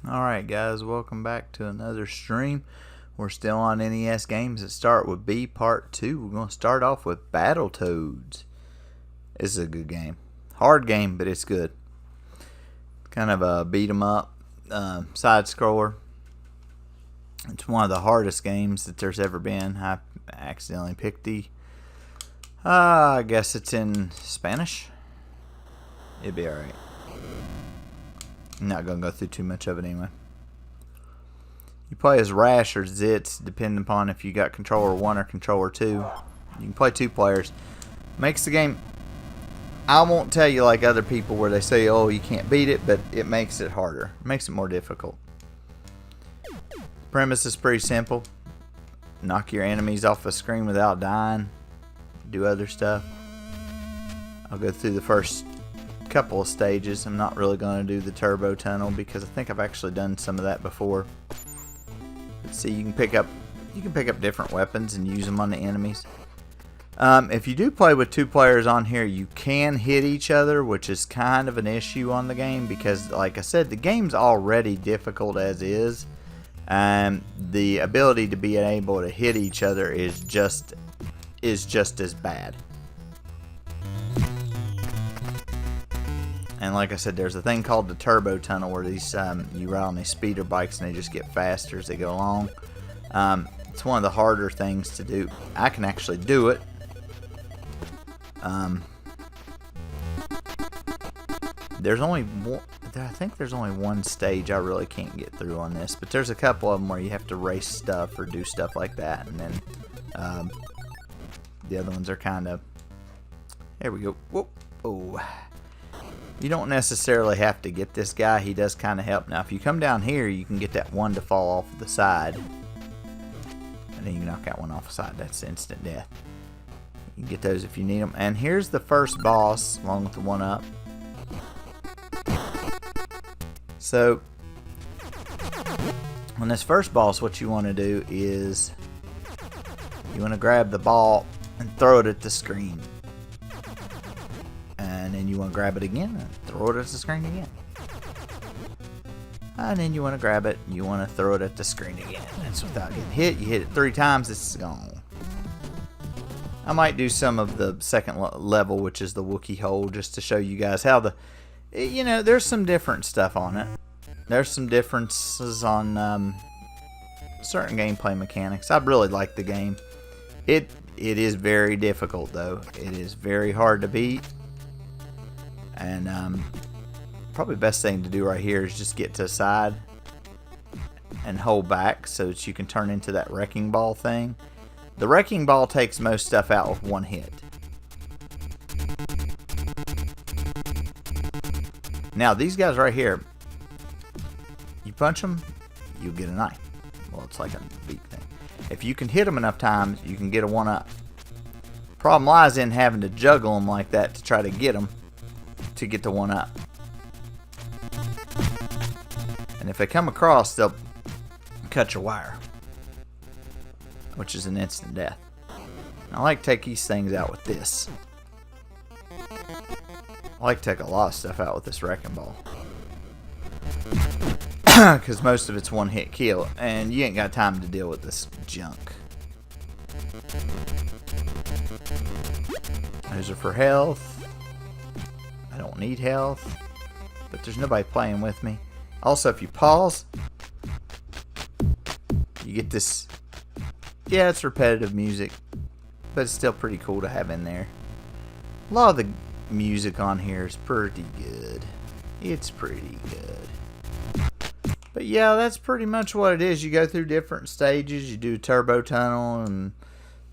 Alright guys, welcome back to another stream. We're still on NES Games. Let's start with B Part 2. We're going to start off with Battletoads. This is a good game. Hard game, but it's good. Kind of a beat 'em up side scroller. It's one of the hardest games that there's ever been. I accidentally picked I guess it's in Spanish. It'd be alright. I'm not going to go through too much of it anyway. You play as Rash or Zitz, depending upon if you got controller 1 or controller 2. You can play 2 players. Makes the game, I won't tell you like other people where they say, oh, you can't beat it, but it makes it harder. It makes it more difficult. The premise is pretty simple. Knock your enemies off the screen without dying. Do other stuff. I'll go through the first couple of stages. I'm not really going to do the turbo tunnel because I think I've actually done some of that before. Let's see, you can pick up different weapons and use them on the enemies. If you do play with 2 players on here, you can hit each other, which is kind of an issue on the game because, like I said, the game's already difficult as is. The ability to be able to hit each other is just as bad. And like I said, there's a thing called the turbo tunnel where these you ride on these speeder bikes and they just get faster as they go along. It's one of the harder things to do. I can actually do it. There's only one, I think there's only one stage I really can't get through on this, but there's a couple of them where you have to race stuff or do stuff like that, and then the other ones are kind of. There we go. Whoop. Oh. You don't necessarily have to get this guy. He does kind of help. Now, if you come down here, you can get that one to fall off the side. And then you knock that one off the side. That's instant death. You can get those if you need them. And here's the first boss, along with the one up. So, on this first boss, what you want to do is you want to grab the ball and throw it at the screen. And then you want to grab it again and throw it at the screen again. And then you want to grab it, you want to throw it at the screen again. That's without getting hit. You hit it 3 times, it's gone. I might do some of the second level, which is the Wookiee hole, just to show you guys how there's some different stuff on it. There's some differences on certain gameplay mechanics. I really like the game. It is very difficult, though. It is very hard to beat. And probably the best thing to do right here is just get to the side and hold back so that you can turn into that wrecking ball thing. The wrecking ball takes most stuff out with one hit. Now these guys right here, you punch them, you get a knife. Well, it's like a beak thing. If you can hit them enough times, you can get a 1-up. Problem lies in having to juggle them like that to try to get them. To get the 1-up. And if they come across, they'll cut your wire, which is an instant death. And I like to take these things out with this. I like to take a lot of stuff out with this wrecking ball. Because most of it's one-hit kill, and you ain't got time to deal with this junk. Those are for health. I don't need health, but there's nobody playing with me. Also, if you pause, you get this. Yeah, it's repetitive music, but it's still pretty cool to have in there. A lot of the music on here is pretty good. It's pretty good. But yeah, that's pretty much what it is. You go through different stages. You do turbo tunnel and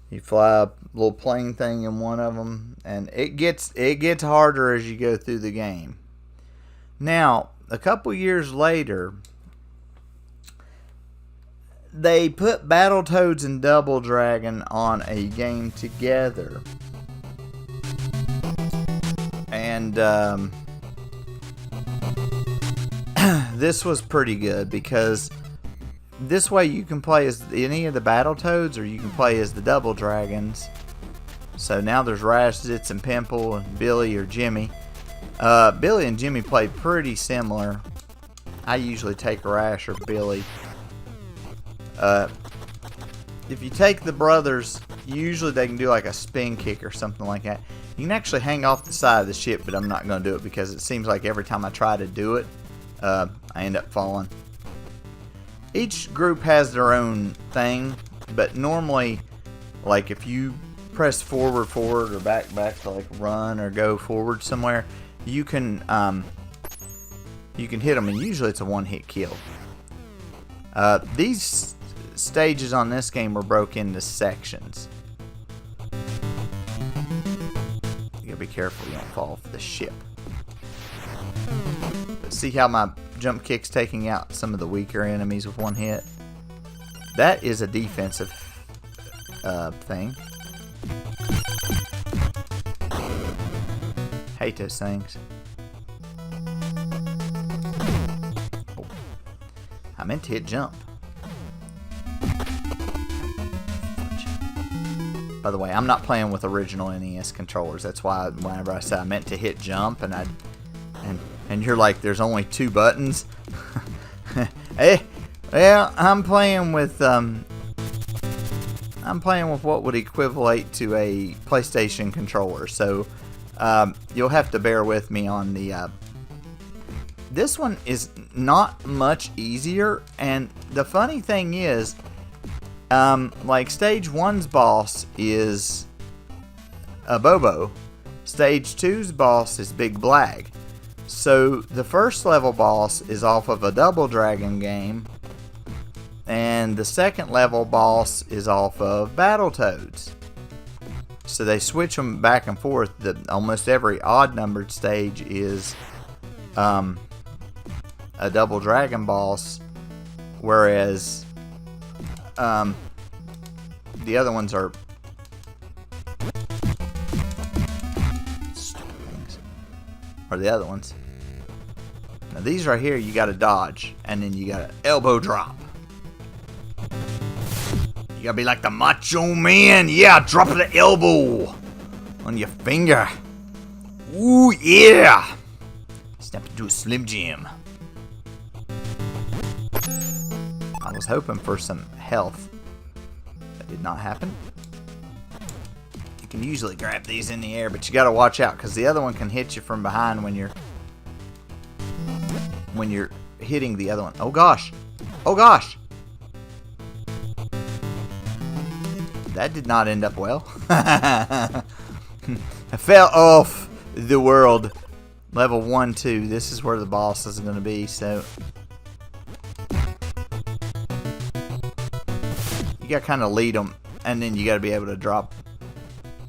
you fly a little plane thing in one of them, and it gets harder as you go through the game. Now, a couple years later, they put Battletoads and Double Dragon on a game together, and this was pretty good because this way you can play as any of the Battletoads or you can play as the Double Dragons. So now there's Rash, Zitz, and Pimple, and Billy or Jimmy. Billy and Jimmy play pretty similar. I usually take Rash or Billy. If you take the brothers, usually they can do like a spin kick or something like that. You can actually hang off the side of the ship, but I'm not going to do it because it seems like every time I try to do it, I end up falling. Each group has their own thing, but normally, like if you press forward or back to like run or go forward somewhere, you can hit them, and usually it's a one-hit kill. These stages on this game were broken into sections. You gotta be careful you don't fall off the ship. But see how my jump kick's taking out some of the weaker enemies with one hit? That is a defensive thing. Hate those things. Oh. I meant to hit jump. By the way, I'm not playing with original NES controllers. That's why whenever I said I meant to hit jump, and you're like, there's only 2 buttons. Hey, well, I'm playing with what would equivalent to a PlayStation controller. So you'll have to bear with me on the. This one is not much easier, and the funny thing is, like stage 1's boss is a Bobo, stage 2's boss is Big Blag. So the first level boss is off of a Double Dragon game, and the second level boss is off of Battletoads. So they switch them back and forth. Almost every odd numbered stage is a Double Dragon boss, whereas the other ones are the other ones. Now these right here, you gotta dodge, and then you gotta elbow drop. You gotta be like the Macho Man. Yeah, drop the elbow on your finger. Ooh, yeah. Snap into a Slim Jim. I was hoping for some health. That did not happen. You can usually grab these in the air, but you gotta watch out, because the other one can hit you from behind when you're hitting the other one. Oh gosh. Oh gosh. That did not end up well. I fell off the world. Level 1, 2. This is where the boss is going to be, so you got to kind of lead them, and then you got to be able to drop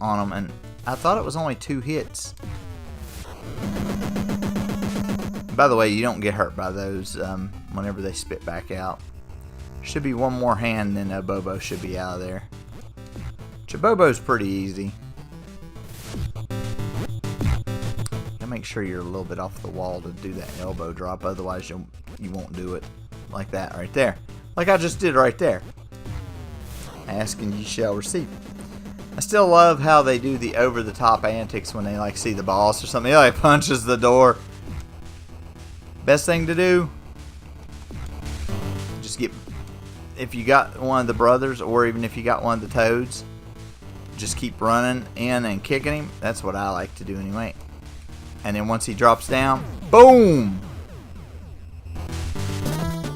on them. And I thought it was only 2 hits. By the way, you don't get hurt by those whenever they spit back out. Should be one more hand, then a Bobo should be out of there. Chabobo's pretty easy. Gotta make sure you're a little bit off the wall to do that elbow drop, otherwise you won't do it like that right there. Like I just did right there. Ask and you shall receive. I still love how they do the over-the-top antics when they like see the boss or something. He like punches the door. Best thing to do, just get, if you got one of the brothers, or even if you got one of the Toads, just keep running in and kicking him. That's what I like to do anyway. And then once he drops down, boom!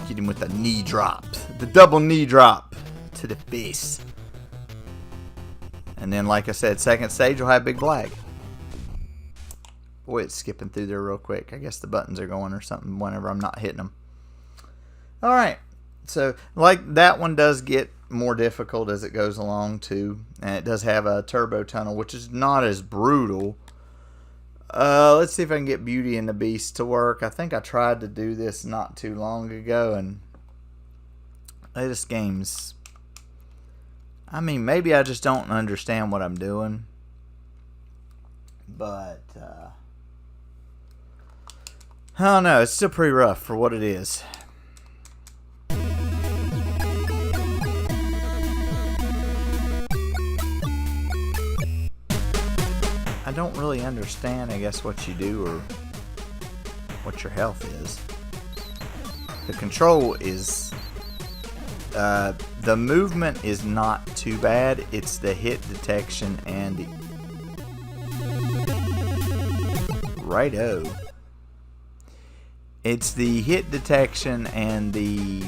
Get him with the knee drop. The double knee drop to the face. And then, like I said, second stage will have Big Blag. Boy, it's skipping through there real quick. I guess the buttons are going or something whenever I'm not hitting them. Alright. So, like, that one does get more difficult as it goes along, too. And it does have a turbo tunnel, which is not as brutal. Let's see if I can get Beauty and the Beast to work. I think I tried to do this not too long ago, and this game's... I mean, maybe I just don't understand what I'm doing. But, I don't know. It's still pretty rough for what it is. I don't really understand, I guess, what you do or what your health is. The control is... the movement is not too bad. It's the hit detection and the... Righto. It's the hit detection and the...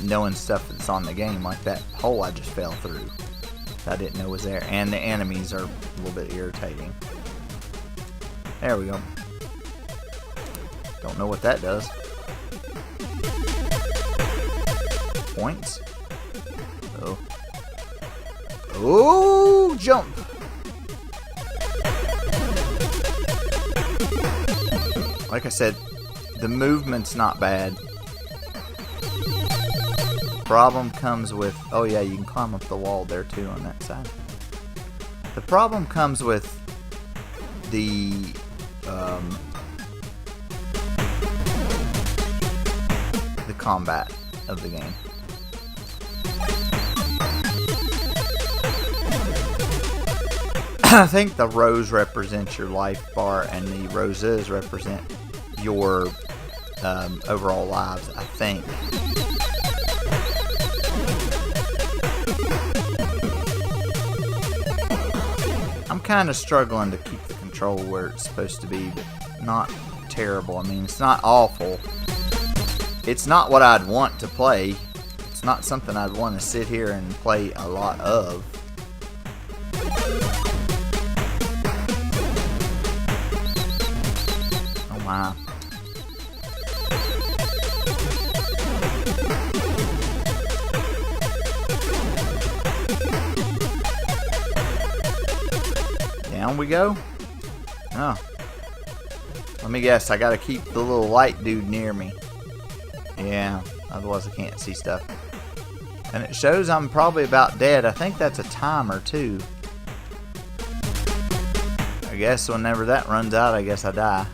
knowing stuff that's on the game, like that hole I just fell through. I didn't know was there. And the enemies are a little bit irritating. There we go. Don't know what that does. Points. Oh. Oh, jump. Like I said, the movement's not bad. Problem comes with... Oh yeah, you can climb up the wall there too on that side. The problem comes with the... the combat of the game. I think the rose represents your life bar and the roses represent your overall lives, I think. I'm kind of struggling to keep the control where it's supposed to be, but not terrible. I mean, it's not awful. It's not what I'd want to play. It's not something I'd want to sit here and play a lot of. Oh my. Down we go. Oh. Let me guess, I gotta keep the little light dude near me. Yeah, otherwise I can't see stuff. And it shows I'm probably about dead. I think that's a timer too. I guess whenever that runs out, I guess I die.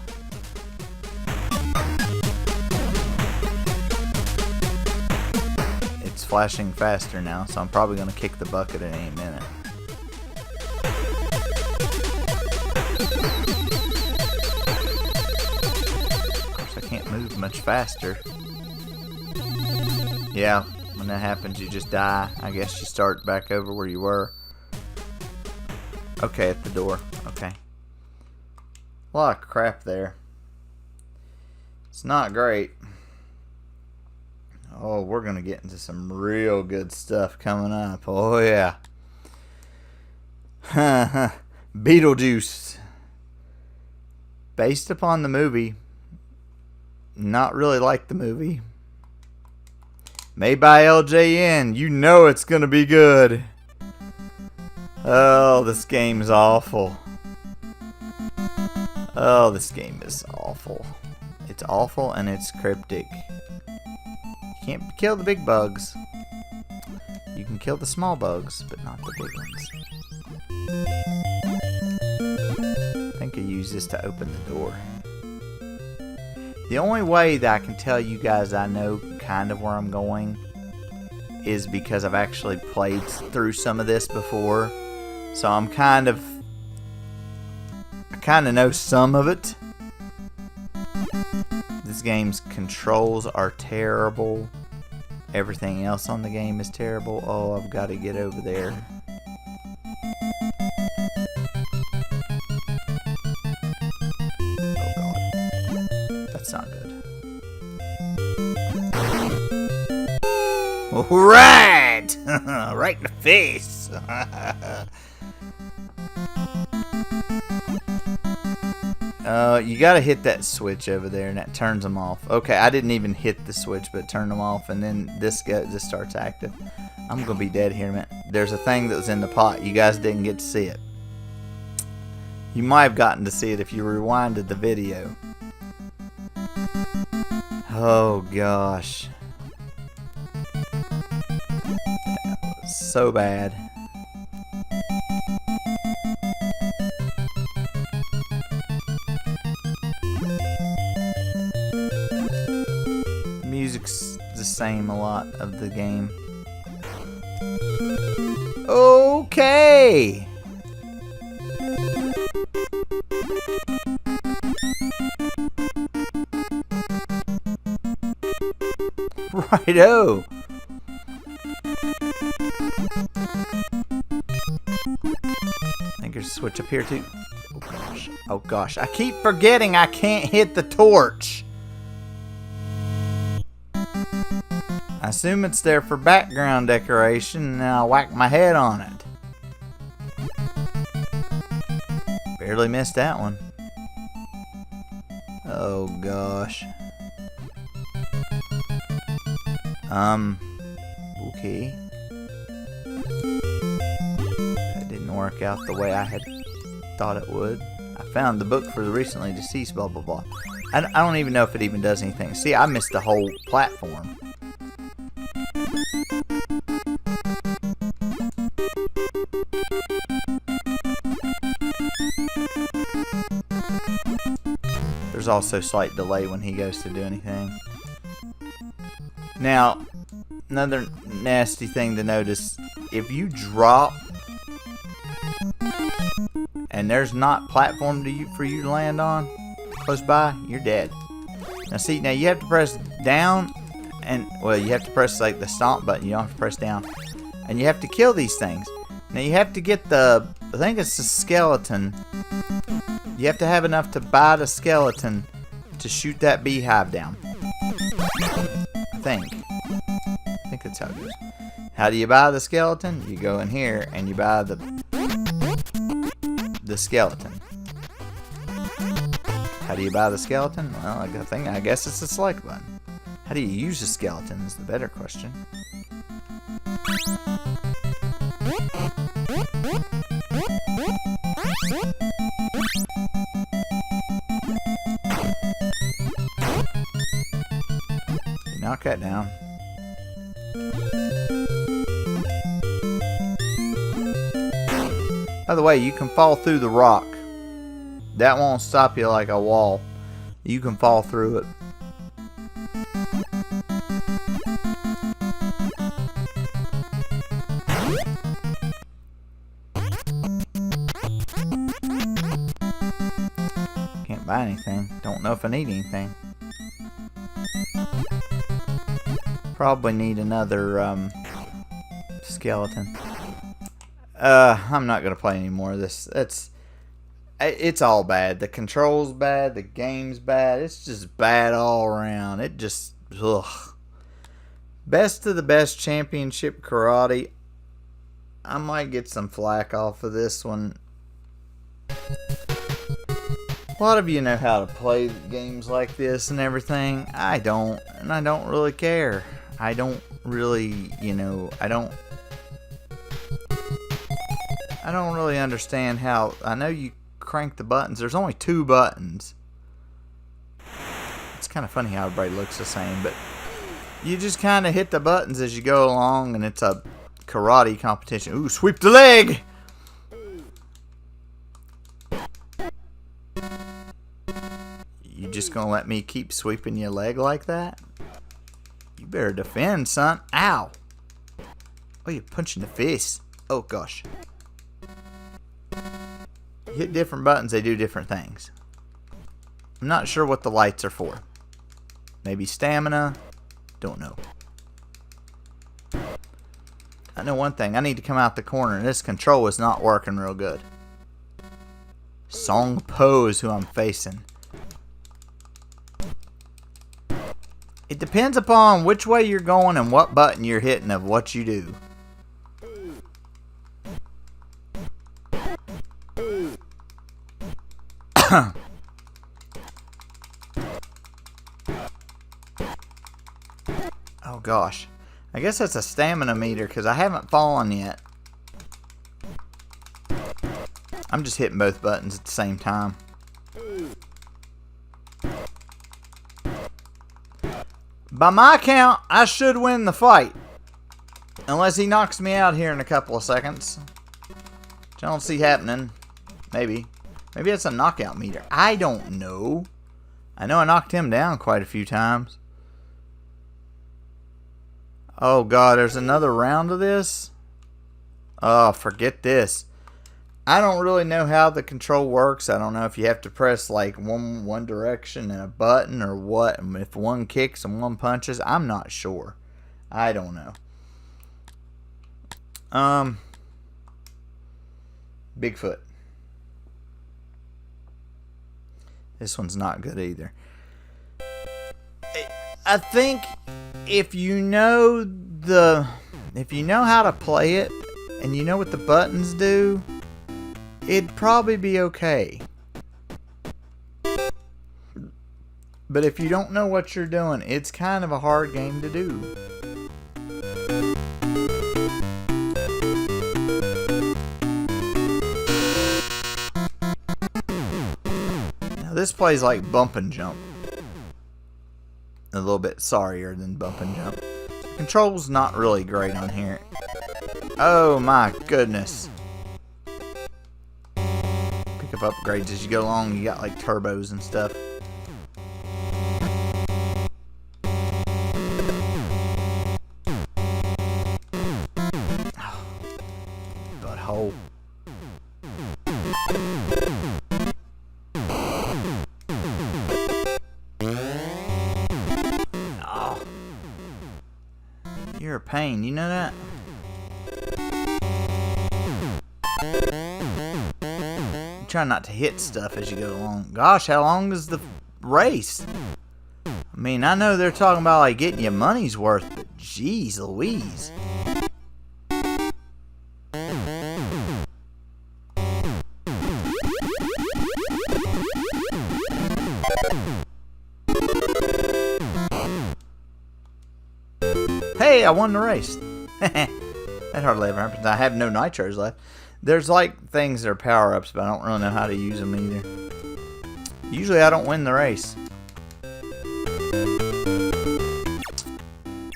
It's flashing faster now, so I'm probably gonna kick the bucket in any minute. Of course, I can't move much faster. Yeah, when that happens, you just die. I guess you start back over where you were. Okay, at the door. Okay. A lot of crap there. It's not great. Oh, we're going to get into some real good stuff coming up. Oh, yeah. Beetlejuice. Based upon the movie. Not really like the movie. Made by LJN. You know it's going to be good. Oh, this game's awful. Oh, this game is awful. It's awful and it's cryptic. You can't kill the big bugs. You can kill the small bugs, but not the big ones. I think I use this to open the door. The only way that I can tell you guys I know kind of where I'm going is because I've actually played through some of this before. So I kind of know some of it. This game's controls are terrible. Everything else on the game is terrible. Oh, I've got to get over there. Oh god. That's not good. Alright! Right in the face! You gotta hit that switch over there and that turns them off. Okay, I didn't even hit the switch, but it turned them off, and then this starts active. I'm gonna be dead here in a minute. There's a thing that was in the pot. You guys didn't get to see it. You might have gotten to see it if you rewinded the video. Oh gosh. That was so bad. Music's the same a lot of the game. Okay. Righto. I think there's a switch up here too. Oh gosh. Oh gosh. I keep forgetting I can't hit the torch. I assume it's there for background decoration, and then I'll whack my head on it. Barely missed that one. Oh gosh. Okay. That didn't work out the way I had thought it would. I found the book for the recently deceased blah blah blah. I don't even know if it even does anything. See, I missed the whole platform. There's also slight delay when he goes to do anything. Now, another nasty thing to notice, if you drop and there's not platform for you to land on close by, you're dead. Now see, now you have to press down, and well, you have to press like the stomp button. You don't have to press down, and you have to kill these things. Now you have to get the, I think it's the skeleton. You have to have enough to buy the skeleton to shoot that beehive down. I think that's how it goes. How do you buy the skeleton? You go in here and you buy the skeleton. How do you buy the skeleton? Well, I guess it's the select button. How do you use the skeleton is the better question. Knock that down. By the way, you can fall through the rock. That won't stop you like a wall. You can fall through it. Can't buy anything. Don't know if I need anything. Probably need another skeleton. I'm not gonna play any more of this. It's all bad. The controls bad. The game's bad. It's just bad all around. It just ugh. Best of the best championship karate. I might get some flack off of this one. A lot of you know how to play games like this and everything. I don't, and I don't really care. I don't really, I don't really understand how. I know you crank the buttons. There's only 2 buttons. It's kind of funny how everybody looks the same, but you just kind of hit the buttons as you go along, and it's a karate competition. Ooh, sweep the leg! You just gonna let me keep sweeping your leg like that? You better defend, son. Ow! Oh, you're punching the face. Oh, gosh. You hit different buttons, they do different things. I'm not sure what the lights are for. Maybe stamina? Don't know. I know one thing. I need to come out the corner, and this control is not working real good. Song Po is who I'm facing. It depends upon which way you're going and what button you're hitting of what you do. Oh gosh. I guess that's a stamina meter because I haven't fallen yet. I'm just hitting both buttons at the same time. By my count, I should win the fight. Unless he knocks me out here in a couple of seconds. Which I don't see happening. Maybe. Maybe it's a knockout meter. I don't know. I know I knocked him down quite a few times. Oh god, there's another round of this? Oh, forget this. I don't really know how the control works. I don't know if you have to press like one direction and a button or what. And if one kicks and one punches, I'm not sure. I don't know. Bigfoot. This one's not good either. I think if you know how to play it and you know what the buttons do, it'd probably be okay. But if you don't know what you're doing, it's kind of a hard game to do. Now this plays like bump and jump. A little bit sorrier than bump and jump. Control's not really great on here. Oh my goodness. Pick up upgrades as you go along. You got like turbos and stuff. Butthole. Oh. You're a pain, you know that? Try not to hit stuff as you go along. Gosh, how long is the race? I mean, I know they're talking about like getting your money's worth, but geez Louise. Hey, I won the race. That hardly ever happens. I have no nitros left. There's like things that are power-ups, but I don't really know how to use them either. Usually I don't win the race.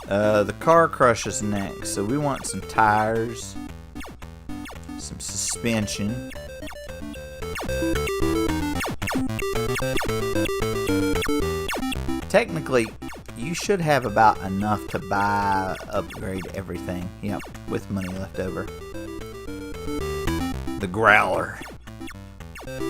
The car crush is next, so we want some tires, some suspension. Technically, you should have about enough to upgrade everything. Yep, with money left over. The growler. As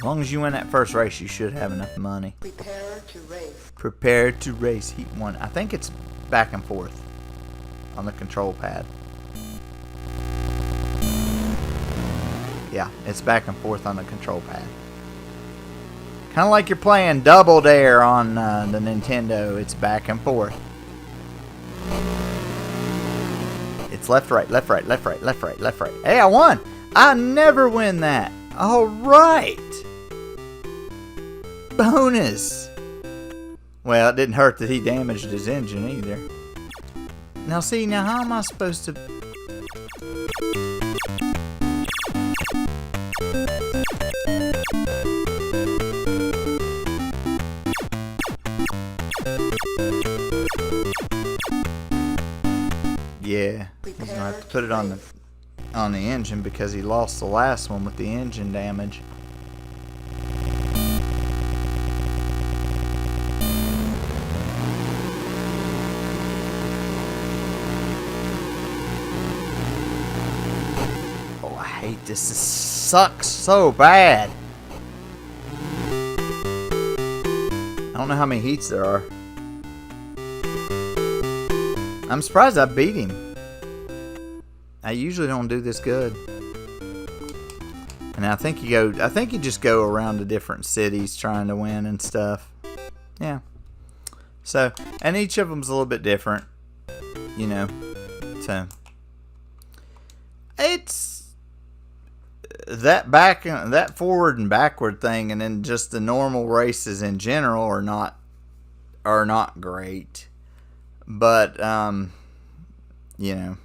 long as you win that first race, you should have enough money. Prepare to race. Prepare to race. Heat 1. I think it's back and forth on the control pad. Yeah, it's back and forth on the control pad. Kind of like you're playing Double Dare on the Nintendo. It's back and forth. It's left, right, left, right, left, right, left, right, left, right. Hey, I won! I never win that. All right. Bonus. Well, it didn't hurt that he damaged his engine either. Now, see, now how am I supposed to... Yeah, he's gonna have to put it on the engine because he lost the last one with the engine damage. Oh, I hate this. This sucks so bad. I don't know how many heats there are. I'm surprised I beat him. I usually don't do this good. And I think you just go around to different cities trying to win and stuff. Yeah. So, and each of them's a little bit different, you know. So, it's that forward and backward thing, and then just the normal races in general are not great. But, you know,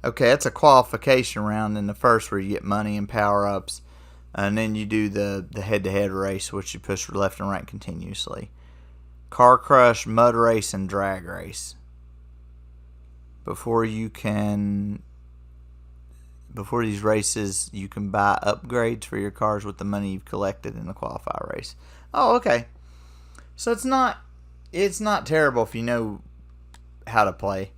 okay, it's a qualification round in the first where you get money and power-ups. And then you do the head-to-head race, which you push left and right continuously. Car crush, mud race, and drag race. Before these races, you can buy upgrades for your cars with the money you've collected in the qualifier race. Oh, okay. So it's not terrible if you know how to play.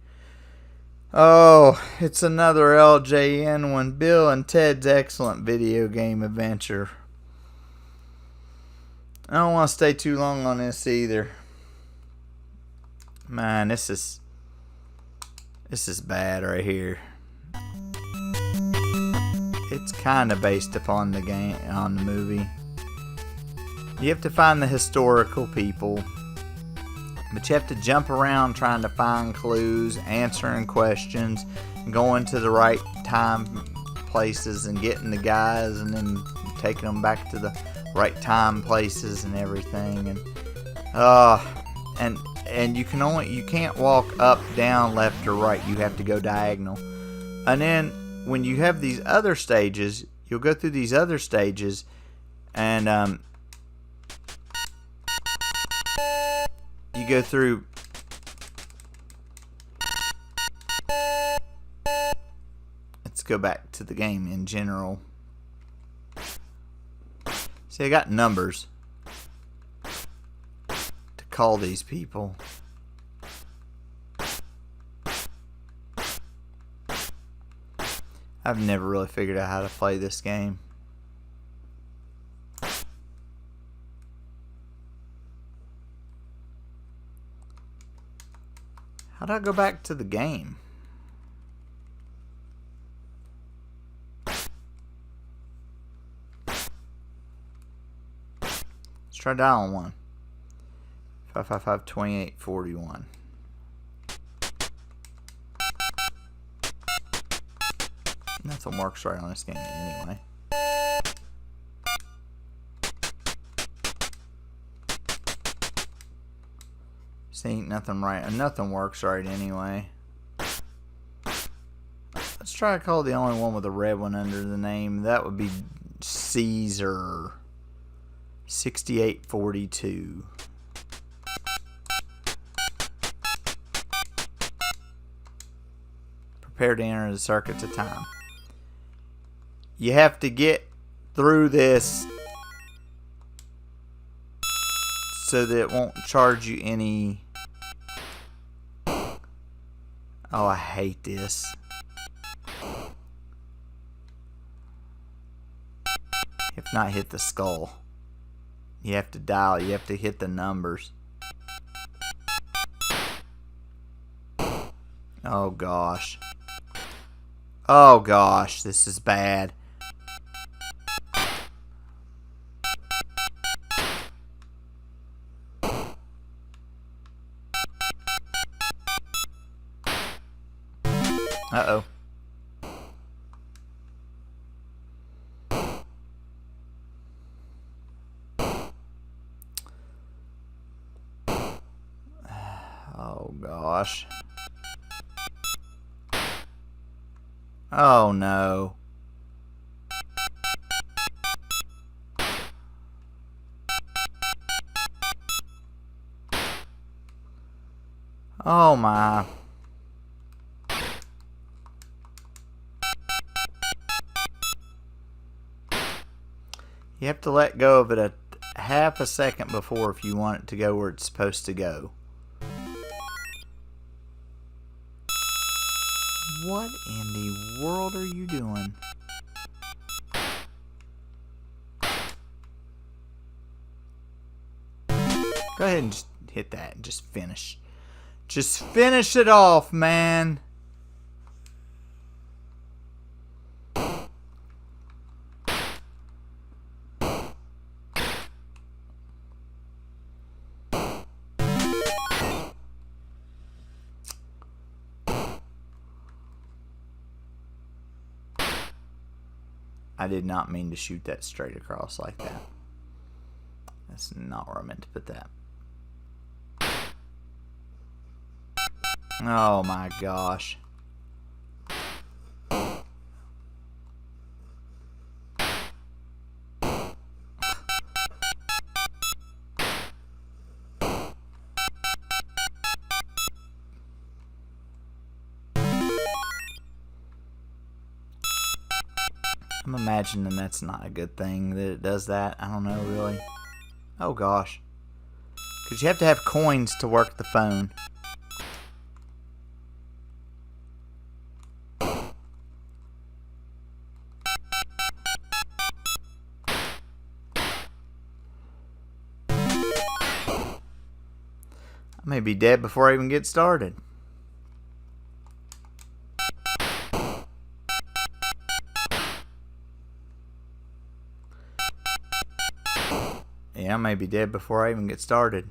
Oh, it's another LJN one. Bill and Ted's Excellent Video Game Adventure. I don't want to stay too long on this either. Man, this is bad right here. It's kind of based upon the game, on the movie. You have to find the historical people, but you have to jump around trying to find clues, answering questions, going to the right time places and getting the guys, and then taking them back to the right time places and everything. And you can't walk up, down, left, or right. You have to go diagonal. And then when you have these other stages, you'll go through these other stages, and you go through. Let's go back to the game in general. See, I got numbers to call these people. I've never really figured out how to play this game. How do I go back to the game? Let's try dialing one. 555-2841. Nothing works right on this game anyway. See, nothing right. Nothing works right anyway. Let's try to call the only one with a red one under the name. That would be Caesar. 6842. Prepare to enter the circuit to time. You have to get through this so that it won't charge you any. Oh, I hate this. If not, hit the skull. You have to dial. You have to hit the numbers. Oh gosh. Oh gosh, this is bad. Uh-oh. Oh gosh. Oh no. Oh my. You have to let go of it a half a second before if you want it to go where it's supposed to go. What in the world are you doing? Go ahead and just hit that and just finish. Just finish it off, man. I did not mean to shoot that straight across like that. That's not where I meant to put that. Oh my gosh. I'm imagining that's not a good thing that it does that. I don't know, really. Oh gosh. Because you have to have coins to work the phone. I may be dead before I even get started. Yeah, I may be dead before I even get started.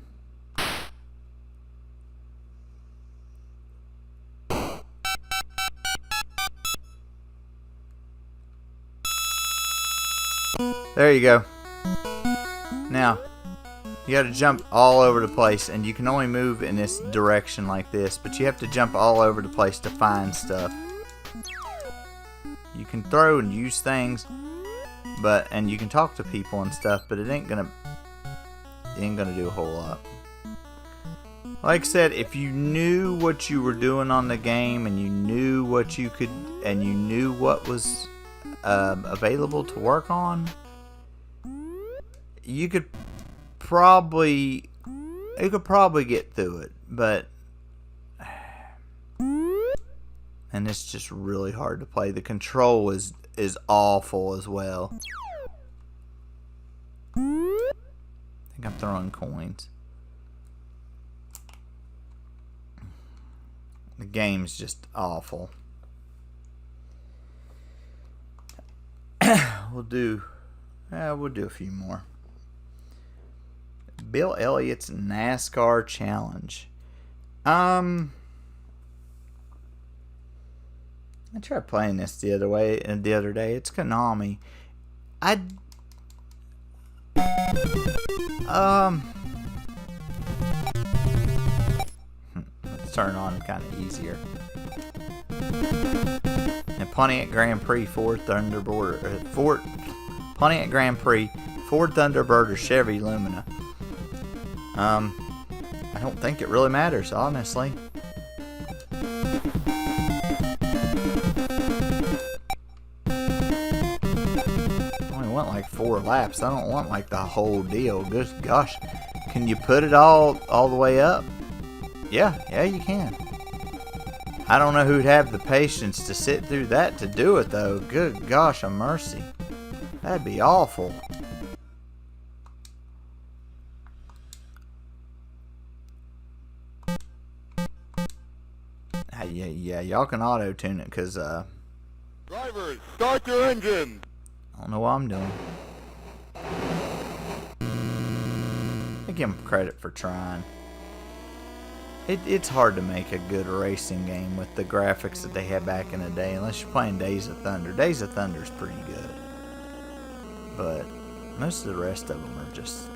There you go. Now, you got to jump all over the place, and you can only move in this direction like this, but you have to jump all over the place to find stuff. You can throw and use things, and you can talk to people and stuff, but it ain't gonna do a whole lot. Like I said, if you knew what you were doing on the game, and you knew what you could, and you knew what was available to work on, you could probably get through it, but and it's just really hard to play. The control is awful as well. I think I'm throwing coins. The game's just awful. We'll do a few more. Bill Elliott's NASCAR Challenge. I tried playing this the other day. It's Konami. Let's turn it on kind of easier. And Pontiac Grand Prix Ford Thunderbird or Chevy Lumina. I don't think it really matters, honestly. Only want like 4 laps. I don't want like the whole deal. Good gosh. Can you put it all the way up? Yeah, you can. I don't know who'd have the patience to sit through that to do it though. Good gosh, a mercy. That'd be awful. Yeah, y'all can auto-tune it, because, Drivers, start your engine! I don't know what I'm doing. I give them credit for trying. It's hard to make a good racing game with the graphics that they had back in the day, unless you're playing Days of Thunder. Days of Thunder's pretty good. But most of the rest of them are just...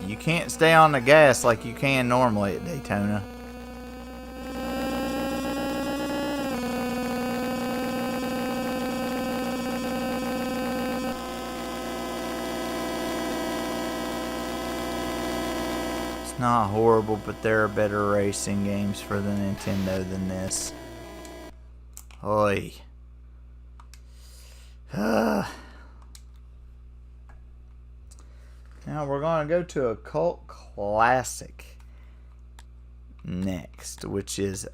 You can't stay on the gas like you can normally at Daytona. It's not horrible, but there are better racing games for the Nintendo than this. Oy. Now we're going to go to a cult classic next, which is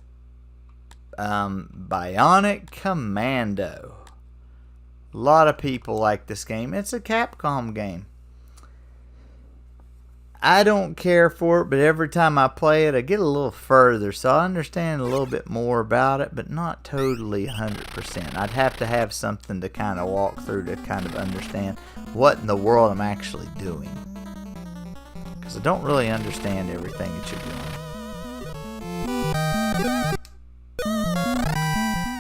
Bionic Commando. A lot of people like this game. It's a Capcom game. I don't care for it, but every time I play it, I get a little further, so I understand a little bit more about it, but not totally 100%. I'd have to have something to kind of walk through to kind of understand what in the world I'm actually doing. Because I don't really understand everything that you're doing.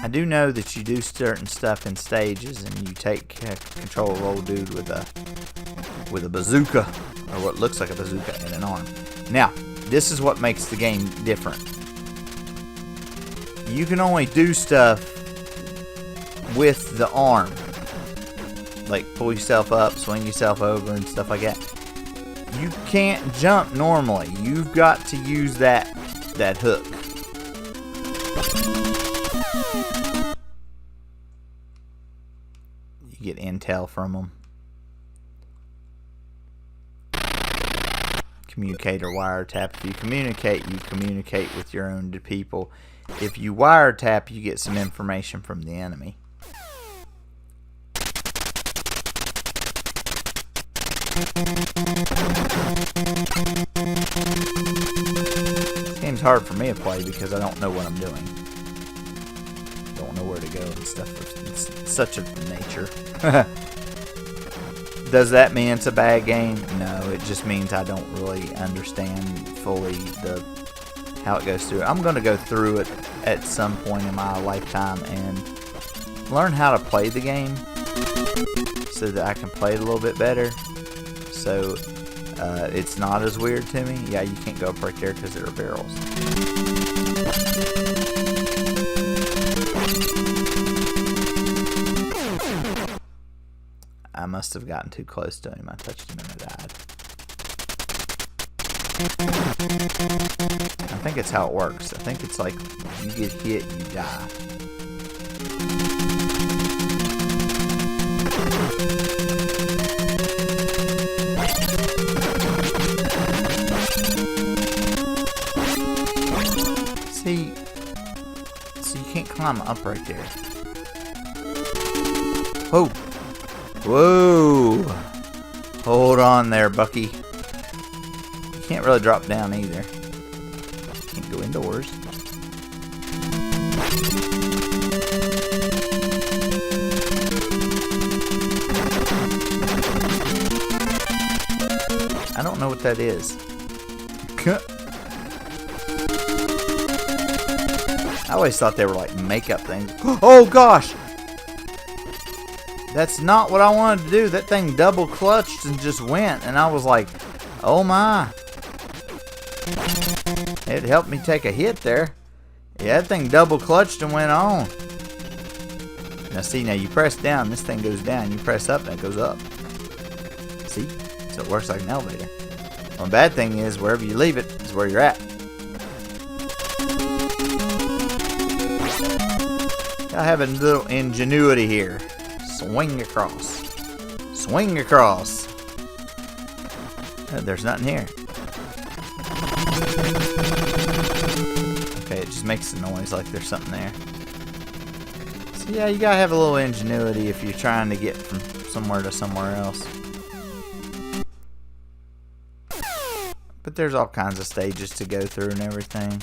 I do know that you do certain stuff in stages, and you take control of old dude with a bazooka, or what looks like a bazooka, in an arm. Now, this is what makes the game different. You can only do stuff with the arm, like pull yourself up, swing yourself over, and stuff like that. You can't jump normally. You've got to use that hook. You get intel from them. Communicate or wiretap. If you communicate with your own people. If you wiretap, you get some information from the enemy. This game's hard for me to play because I don't know what I'm doing. Don't know where to go and stuff. It's such a nature. Does that mean it's a bad game? No, it just means I don't really understand fully how it goes through. I'm going to go through it at some point in my lifetime and learn how to play the game so that I can play it a little bit better. So it's not as weird to me. Yeah, you can't go up right there because there are barrels. I must have gotten too close to him. I touched him and I died. I think it's how it works. I think it's like you get hit, you die. See, so you can't climb up right there. Whoa. Whoa. Hold on there, Bucky. You can't really drop down either. Can't go indoors. I don't know what that is. I always thought they were like makeup things. Oh gosh! That's not what I wanted to do. That thing double clutched and just went, and I was like, oh my. It helped me take a hit there. Yeah, that thing double clutched and went on. Now see, now you press down, this thing goes down. You press up and it goes up. See? So it works like an elevator. One bad thing is, wherever you leave it is where you're at. I have a little ingenuity here. Swing across. Swing across. There's nothing here. Okay, it just makes a noise like there's something there. So yeah, you gotta have a little ingenuity if you're trying to get from somewhere to somewhere else. But there's all kinds of stages to go through and everything.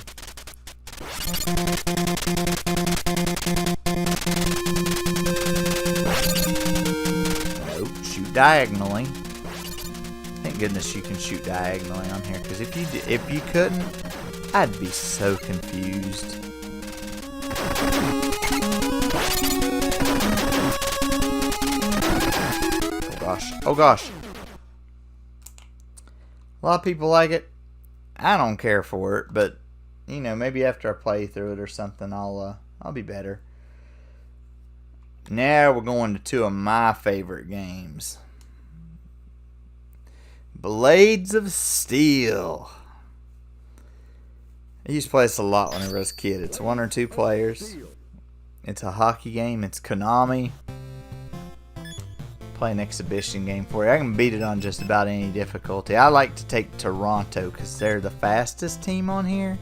Nope, shoot diagonally. Thank goodness you can shoot diagonally on here, because if you couldn't, I'd be so confused. Oh gosh, oh gosh. A lot of people like it. I don't care for it, but you know, maybe after I play through it or something, I'll be better. Now we're going to two of my favorite games. Blades of Steel. I used to play this a lot whenever I was a kid. It's 1 or 2 players. It's a hockey game. It's Konami. Play an exhibition game for you. I can beat it on just about any difficulty. I like to take Toronto because they're the fastest team on here.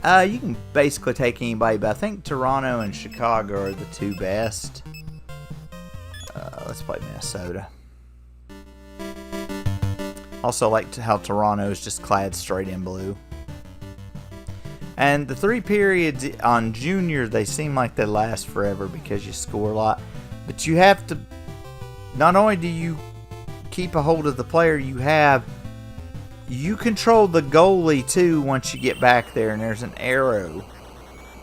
You can basically take anybody, but I think Toronto and Chicago are the 2 best. Let's play Minnesota. Also like how Toronto is just clad straight in blue. And the 3 periods on Junior, they seem like they last forever because you score a lot. But you have to, not only do you keep a hold of the player you have, you control the goalie too once you get back there, and there's an arrow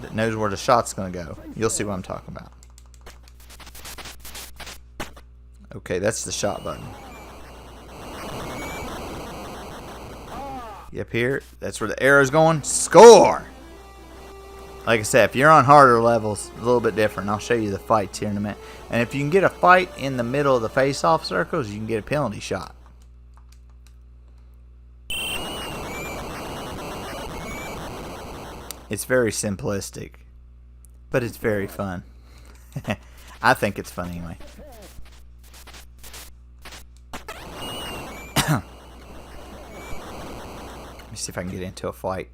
that knows where the shot's going to go. You'll see what I'm talking about. Okay, that's the shot button. Up here, that's where the arrow's going. Score! Like I said, if you're on harder levels, a little bit different. I'll show you the fights here in a minute. And if you can get a fight in the middle of the face-off circles, you can get a penalty shot. It's very simplistic, but it's very fun. I think it's fun anyway. Let me see if I can get into a fight.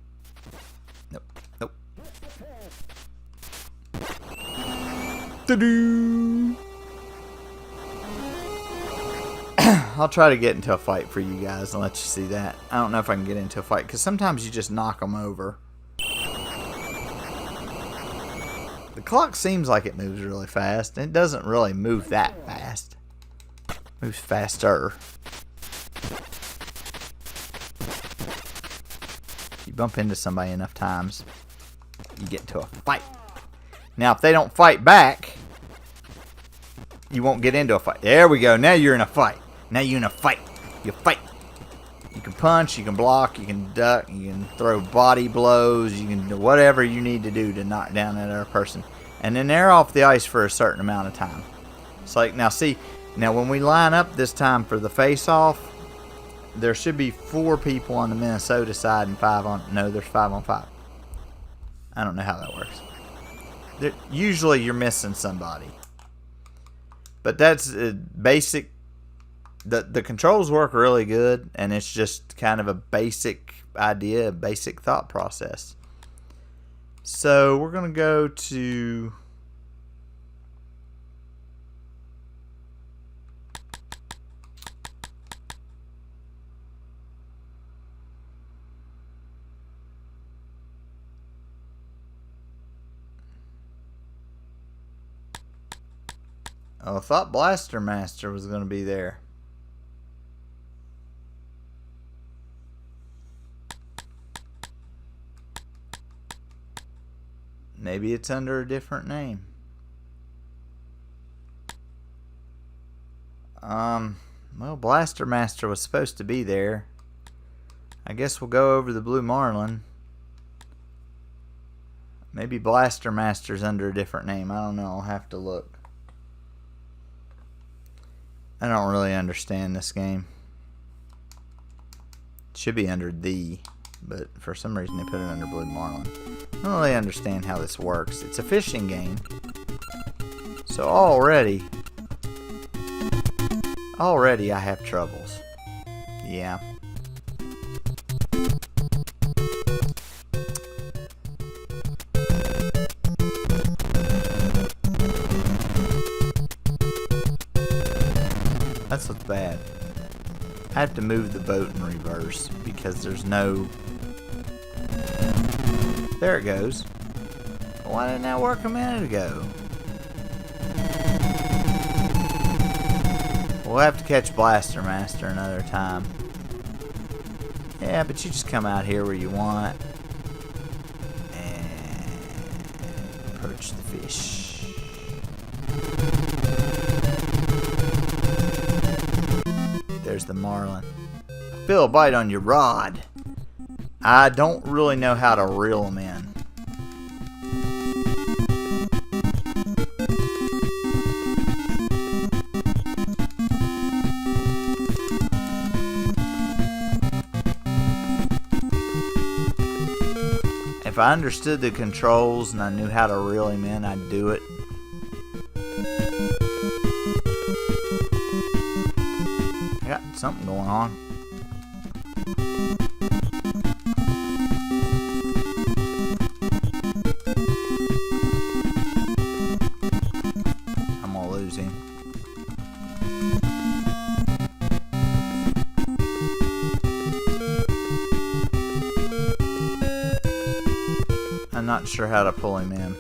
Nope. Nope. Ta-doo! I'll try to get into a fight for you guys and let you see that. I don't know if I can get into a fight because sometimes you just knock them over. The clock seems like it moves really fast. And it doesn't really move that fast. It moves faster. You bump into somebody enough times, you get into a fight. Now, if they don't fight back, you won't get into a fight. There we go. Now you're in a fight. Now you're in a fight. You fight. You can punch, you can block, you can duck, you can throw body blows, you can do whatever you need to do to knock down that other person. And then they're off the ice for a certain amount of time. It's like, now see, now when we line up this time for the face-off, there should be 4 people on the Minnesota side and 5 on, no, there's 5 on 5. I don't know how that works. Usually you're missing somebody. But that's basic. The controls work really good, and it's just kind of a basic idea, a basic thought process. So we're going to go to... Oh, I thought Blaster Master was going to be there. Maybe it's under a different name. Well, Blaster Master was supposed to be there. I guess we'll go over the Blue Marlin. Maybe Blaster Master's under a different name. I don't know. I'll have to look. I don't really understand this game. It should be under the, but for some reason they put it under Blue Marlin. I don't really understand how this works. It's a fishing game. So already I have troubles. Yeah. That's what's bad. I have to move the boat in reverse because there's no... There it goes. Why didn't that work a minute ago? We'll have to catch Blaster Master another time. Yeah, but you just come out here where you want and approach the fish. There's the marlin. Feel a bite on your rod. I don't really know how to reel them in. If I understood the controls and I knew how to reel him in, I'd do it. I got something going on. I'm gonna lose him. I'm not sure how to pull him in.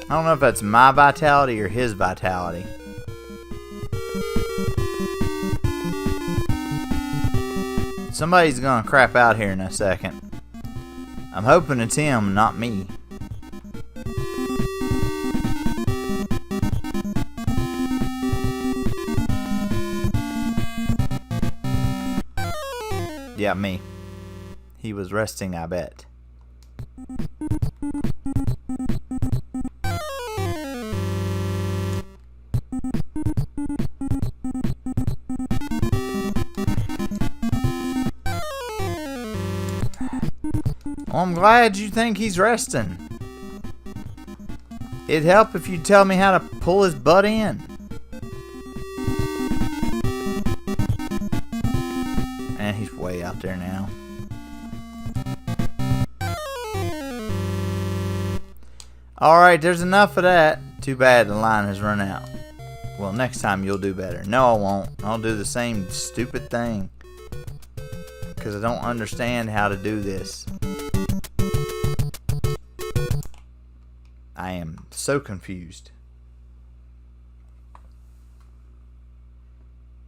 I don't know if that's my vitality or his vitality. Somebody's gonna crap out here in a second. I'm hoping it's him, not me. Yeah, me. He was resting, I bet. Well, I'm glad you think he's resting. It'd help if you'd tell me how to pull his butt in. And he's way out there now. Alright, there's enough of that. Too bad the line has run out. Well, next time you'll do better. No, I won't. I'll do the same stupid thing. Because I don't understand how to do this. I am so confused.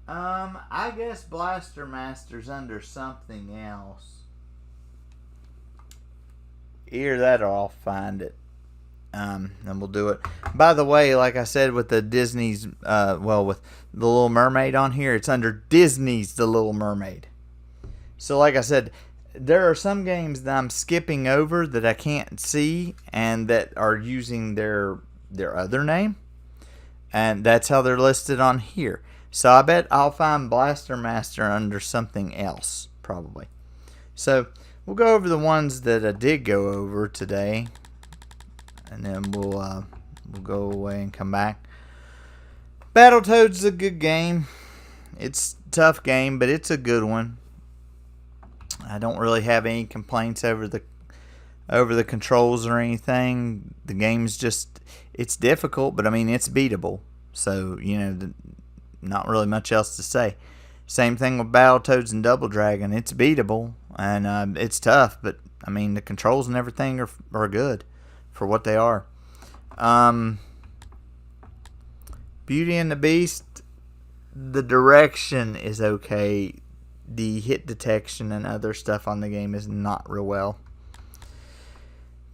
I guess Blaster Master's under something else. Either that or I'll find it. And we'll do it. By the way, like I said, with the Disney's, with The Little Mermaid on here, it's under Disney's The Little Mermaid. So like I said, there are some games that I'm skipping over that I can't see and that are using their other name. And that's how they're listed on here. So I bet I'll find Blaster Master under something else, probably. So we'll go over the ones that I did go over today. And then we'll go away and come back. Battletoads is a good game. It's a tough game, but it's a good one. I don't really have any complaints over the controls or anything. The game's just, it's difficult, but I mean it's beatable. So not really much else to say. Same thing with Battletoads and Double Dragon. It's beatable and it's tough, but I mean the controls and everything are good for what they are. Beauty and the Beast, the direction is okay. The hit detection and other stuff on the game is not real well.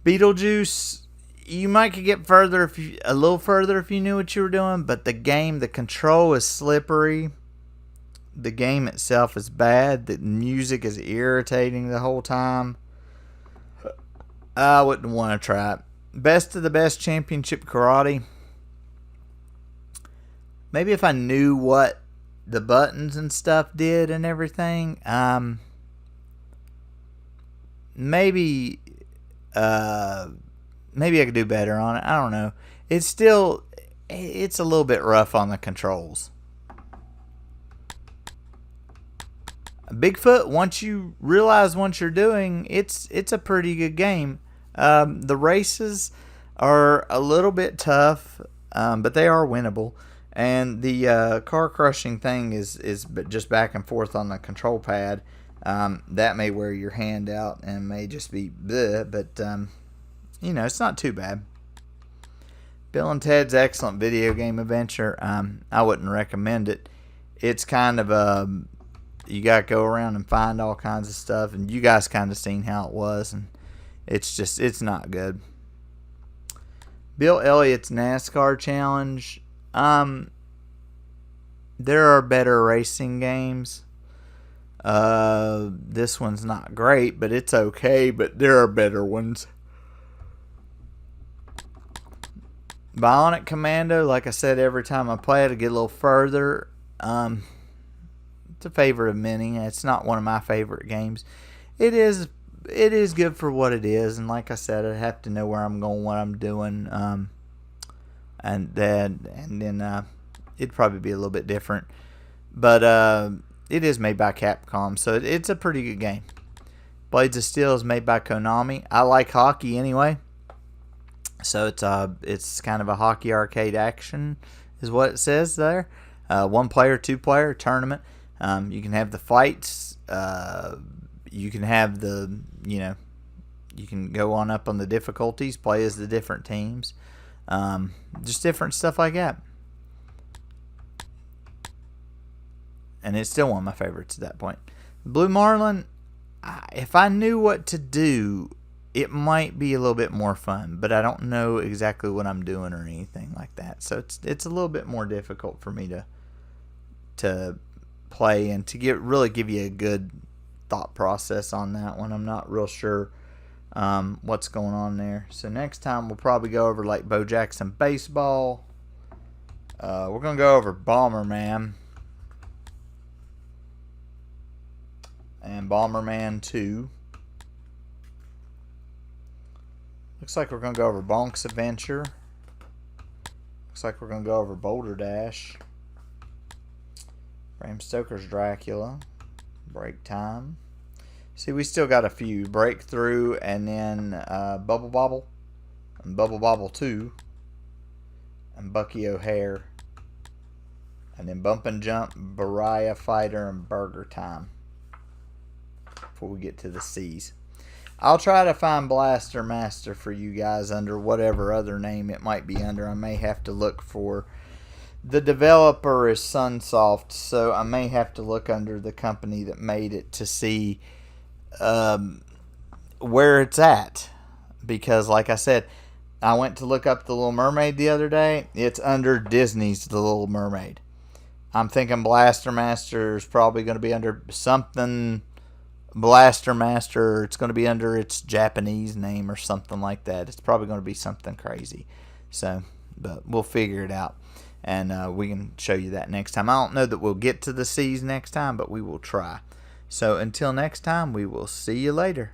Beetlejuice, you might could get a little further if you knew what you were doing, but the control is slippery. The game itself is bad. The music is irritating the whole time. I wouldn't want to try it. Best of the Best Championship Karate. Maybe if I knew what the buttons and stuff did and everything, maybe I could do better on it. I don't know. It's a little bit rough on the controls. Bigfoot, once you realize what you're doing, it's a pretty good game. The races are a little bit tough, but they are winnable. And the car crushing thing is just back and forth on the control pad. That may wear your hand out and may just be bleh, but it's not too bad. Bill and Ted's Excellent Video Game Adventure. I wouldn't recommend it. It's kind of you got to go around and find all kinds of stuff, and you guys kind of seen how it was, and it's not good. Bill Elliott's NASCAR Challenge. There are better racing games. This one's not great, but it's okay, but there are better ones. Bionic Commando, like I said, every time I play it, I get a little further. It's a favorite of many. It's not one of my favorite games. It is good for what it is, and like I said, I have to know where I'm going, what I'm doing, and then it'd probably be a little bit different. But it is made by Capcom, so it's a pretty good game. Blades of Steel is made by Konami. I like hockey anyway, so it's kind of a hockey arcade action, is what it says there. 1 player, 2 player tournament. You can have the fights. You can have you can go on up on the difficulties, play as the different teams. Just different stuff like that. And it's still one of my favorites at that point. Blue Marlin, if I knew what to do, it might be a little bit more fun, but I don't know exactly what I'm doing or anything like that. So it's a little bit more difficult for me to play and to really give you a good thought process on that one. I'm not real sure what's going on there. So next time we'll probably go over like Bo Jackson Baseball. We're going to go over Bomberman and Bomberman 2. Looks like we're going to go over Bonk's Adventure. Looks like we're going to go over Boulder Dash. Bram Stoker's Dracula. Break Time. See, we still got a few. Breakthrough, and then Bubble Bobble, and Bubble Bobble 2, and Bucky O'Hare, and then Bump and Jump, Baraya Fighter, and Burger Time before we get to the C's. I'll try to find Blaster Master for you guys under whatever other name it might be under. I may have to look for... The developer is Sunsoft, so I may have to look under the company that made it to see where it's at. Because, like I said, I went to look up The Little Mermaid the other day. It's under Disney's The Little Mermaid. I'm thinking Blaster Master is probably going to be under something... Blaster Master, it's going to be under its Japanese name or something like that. It's probably going to be something crazy. So, but we'll figure it out. And we can show you that next time. I don't know that we'll get to the C's next time, but we will try. So until next time, we will see you later.